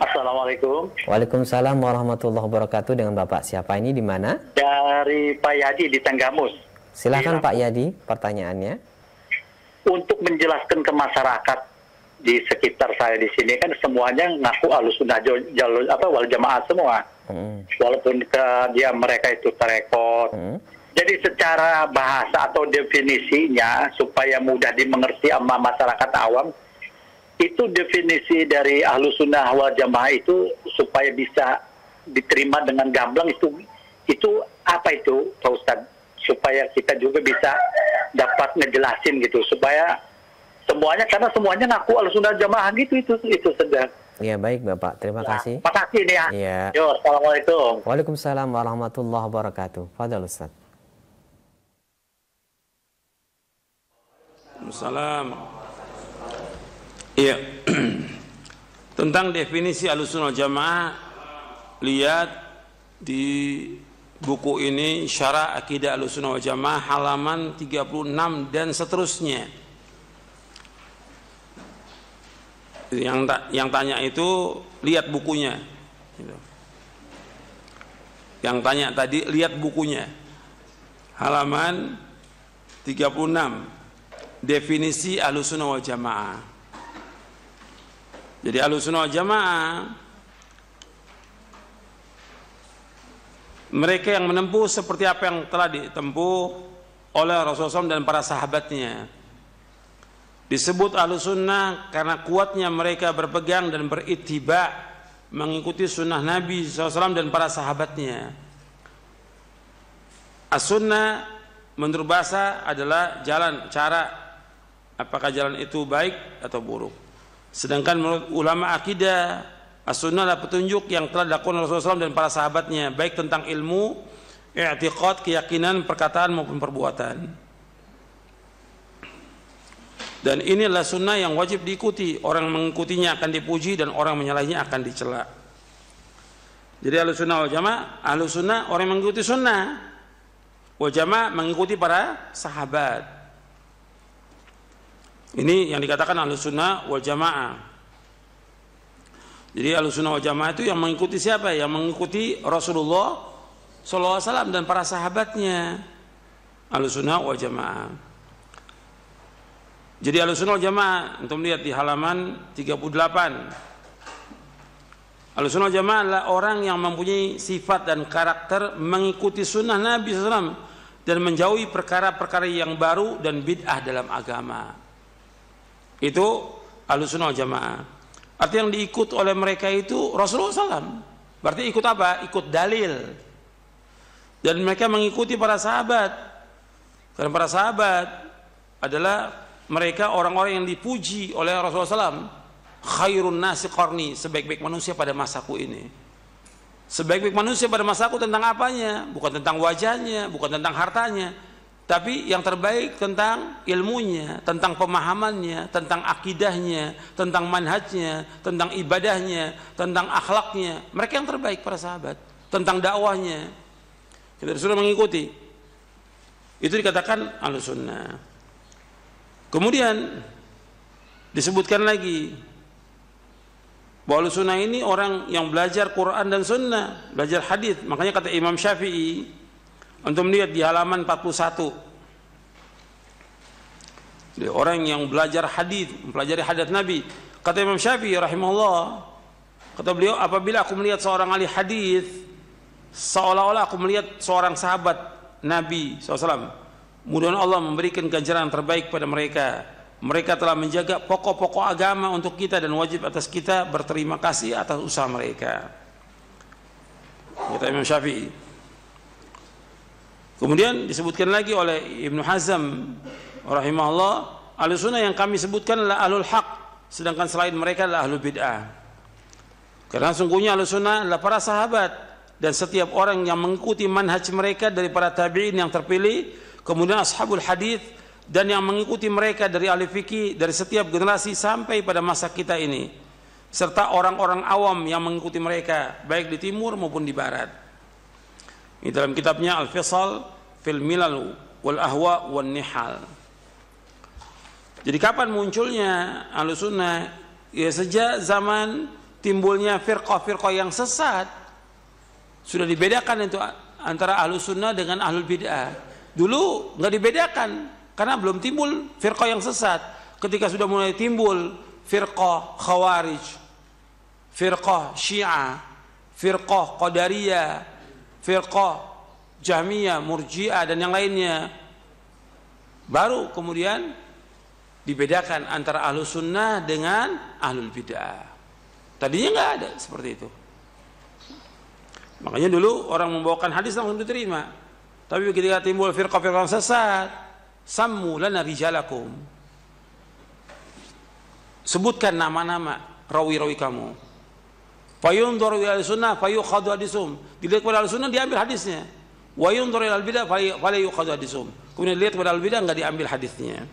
Assalamualaikum. Waalaikumsalam warahmatullahi wabarakatuh. Dengan Bapak siapa ini, di mana? Dari Pak Yadi di Tenggamus. Silakan Pak Yadi, pertanyaannya. Untuk menjelaskan ke masyarakat di sekitar saya di sini kan semuanya ngaku Ahlussunnah wal Jamaah semua. Walaupun mereka itu terekor. Jadi secara bahasa atau definisinya supaya mudah dimengerti sama masyarakat awam, itu definisi dari Ahlussunnah wal Jamaah itu supaya bisa diterima dengan gamblang itu apa itu Pak Ustadz? Supaya kita juga bisa dapat ngejelasin gitu, supaya semuanya, karena semuanya ngaku Ahlussunnah Jamaah gitu, itu sedang. Ya, baik Bapak, terima kasih. Terima kasih nih ya. Ya. Yo, assalamualaikum. Waalaikumsalam warahmatullahi wabarakatuh. Fadhal Ustaz. Salam. Iya. Tentang definisi Ahlussunnah wal Jamaah, lihat di buku ini Syarah Aqidah Ahlussunnah wal Jamaah halaman 36 dan seterusnya. Yang tanya itu lihat bukunya. Yang tanya tadi lihat bukunya. Halaman 36. Definisi Ahlussunnah wal Jamaah. Jadi Ahlussunnah wal Jamaah, mereka yang menempuh seperti apa yang telah ditempuh oleh Rasulullah SAW dan para sahabatnya. Disebut Ahlussunnah karena kuatnya mereka berpegang dan berittiba, mengikuti sunnah Nabi SAW dan para sahabatnya. As-sunnah menurut bahasa adalah jalan, cara, apakah jalan itu baik atau buruk. Sedangkan menurut ulama akidah, as-sunnah adalah petunjuk yang telah dilakukan Rasulullah SAW dan para sahabatnya, baik tentang ilmu, i'tiqad, keyakinan, perkataan maupun perbuatan. Dan ini adalah sunnah yang wajib diikuti. Orang mengikutinya akan dipuji dan orang menyalahinya akan dicela. Jadi Ahlussunnah wal Jamaah, Ahlussunnah orang yang mengikuti sunnah, wal Jamaah mengikuti para sahabat. Ini yang dikatakan Ahlussunnah wal Jamaah. Jadi Ahlussunnah wal Jamaah itu yang mengikuti siapa? Yang mengikuti Rasulullah SAW dan para sahabatnya. Ahlussunnah wal Jamaah. Jadi Ahlussunnah wal Jamaah, untuk melihat di halaman 38. Ahlussunnah wal Jamaah adalah orang yang mempunyai sifat dan karakter mengikuti sunnah Nabi SAW dan menjauhi perkara-perkara yang baru dan bid'ah dalam agama. Itu Ahlussunnah wal Jamaah. Arti yang diikut oleh mereka itu Rasulullah SAW. Berarti ikut apa? Ikut dalil. Dan mereka mengikuti para sahabat. Karena para sahabat adalah mereka orang-orang yang dipuji oleh Rasulullah SAW. Khairun nasi qarni, sebaik-baik manusia pada masaku ini. Sebaik-baik manusia pada masaku tentang apanya? Bukan tentang wajahnya, bukan tentang hartanya, tapi yang terbaik tentang ilmunya, tentang pemahamannya, tentang akidahnya, tentang manhajnya, tentang ibadahnya, tentang akhlaknya. Mereka yang terbaik para sahabat. Tentang dakwahnya kita sudah mengikuti. Itu dikatakan Ahlussunnah. Kemudian disebutkan lagi bahwa Ahlussunnah ini orang yang belajar Quran dan Sunnah, belajar hadis. Makanya kata Imam Syafi'i, untuk melihat di halaman 41, jadi orang yang belajar hadis, mempelajari hadis Nabi. Kata Imam Syafi'i rahimahullah, kata beliau, apabila aku melihat seorang ahli hadis, seolah-olah aku melihat seorang sahabat Nabi SAW. Mudah-mudahan Allah memberikan ganjaran terbaik pada mereka. Mereka telah menjaga pokok-pokok agama untuk kita dan wajib atas kita berterima kasih atas usaha mereka. Kata Imam Syafi'i. Kemudian disebutkan lagi oleh Ibnu Hazm rahimahullah, Ahlussunnah yang kami sebutkan adalah ahlul haq, sedangkan selain mereka adalah ahlul bid'ah. Karena sungguhnya Ahlussunnah adalah para sahabat dan setiap orang yang mengikuti manhaj mereka dari para tabi'in yang terpilih, kemudian ashabul hadis, dan yang mengikuti mereka dari ahli fikih dari setiap generasi sampai pada masa kita ini, serta orang-orang awam yang mengikuti mereka baik di timur maupun di barat. Ini dalam kitabnya Al-Fisal fil Milal wal Ahwa wan Nihal. Jadi kapan munculnya Ahlussunnah? Ya sejak zaman timbulnya firqah-firqah yang sesat, sudah dibedakan itu antara ahlus sunnah dengan ahlul bid'ah. Dulu nggak dibedakan karena belum timbul firqah yang sesat. Ketika sudah mulai timbul firqah khawarij, firqah syiah, firqah qadariyah, firqah jahmiyah, murji'ah dan yang lainnya, baru kemudian dibedakan antara ahlus sunnah dengan ahlul bid'ah. Tadinya nggak ada seperti itu. Makanya dulu orang membawakan hadis langsung diterima. Tapi ketika timbul firqah-firqah sesat, sammu lana rijalakum, sebutkan nama-nama rawi-rawi kamu. Fayunzur ila sunnah fayukhadhu hadisum, dilihat kepada sunnah diambil hadisnya. Wa yunzur ila bidah fala yukhadhu hadisum, kemudian dilihat kepada bidah enggak diambil hadisnya.